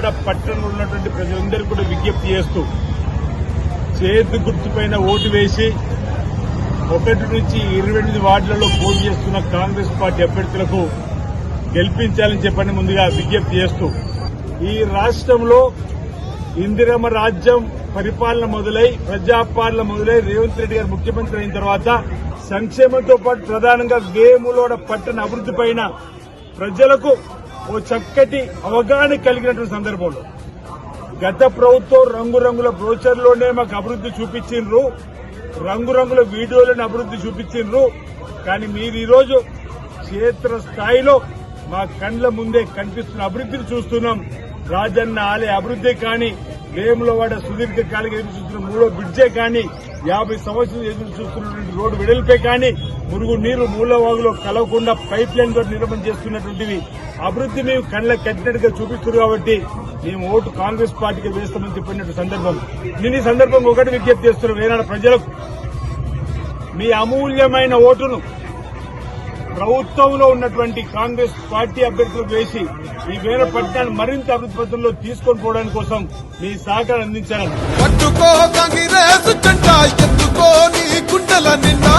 వేములవాడ పట్టణంలో ఉన్నటువంటి ప్రజలందరూ కూడా విజ్ఞప్తి చేస్తూ చేతి గుర్తుపైన ఓటు వేసి 1 నుంచి 28 వార్డులలో పోటీ చేస్తున్న కాంగ్రెస్ పార్టీ అభ్యర్థులకు గెలిపించాలని చెప్పని ముందుగా విజ్ఞప్తి చేస్తూ ఈ రాష్ట్రంలో ఇందిరమ్మ రాజ్యం పరిపాలన మొదలై ప్రజాపాలన మొదలై రేవంత్ రెడ్డి గారు ముఖ్యమంత్రి అయిన తర్వాత సంక్షేమంతో పాటు ప్రధానంగా వేములవాడ పట్టణ అభివృద్ది పైన ప్రజలకు ఓ చక్కటి అవగాహన కలిగినటువంటి సందర్భంలో గత ప్రభుత్వం రంగురంగుల బ్రోచర్లోనే మాకు అభివృద్ది చూపించిండ్రు, రంగురంగుల వీడియోలను అభివృద్ది చూపించిండ్రు. కానీ మీరు ఈరోజు క్షేత్ర స్థాయిలో మా కండ్ల ముందే కనిపిస్తున్న అభివృద్దిని చూస్తున్నాం. రాజన్న ఆలయ అభివృద్ది కానీ, వేములవాడ సుదీర్ఘకాలంగా ఎదురు చూస్తున్న 3వ బ్రిడ్జే కానీ, 50 సంవత్సరాలు ఎదురు చూస్తున్నటువంటి రోడ్డు వెడల్పే కానీ, మురుగు నీరు మూలవాగులో కలవకుండా పైప్ లైన్ ద్వారా నిర్మాణం చేస్తున్నటువంటివి అభివృద్ది మేము కళ్ళకు కట్టినట్టుగా చూపిస్తున్నారు. కాబట్టి మేము ఓటు కాంగ్రెస్ పార్టీకి వేస్తామని చెప్పినట్టు సందర్భం నేను ఈ సందర్భంగా ఒకటి విజ్ఞప్తి చేస్తున్నాం. వేనాడు ప్రజలకు మీ అమూల్యమైన ఓటును ప్రభుత్వంలో ఉన్నటువంటి కాంగ్రెస్ పార్టీ అభ్యర్థులకు వేసి ఈ వేల పట్టణాన్ని మరింత అభివృద్ధి పథంలో తీసుకొని పోవడానికి కోసం మీ సహకారం అందించాలని పట్టుకో కాంగ్రెస్ జెండా ఎత్తుకో నీ గుండెల నిండా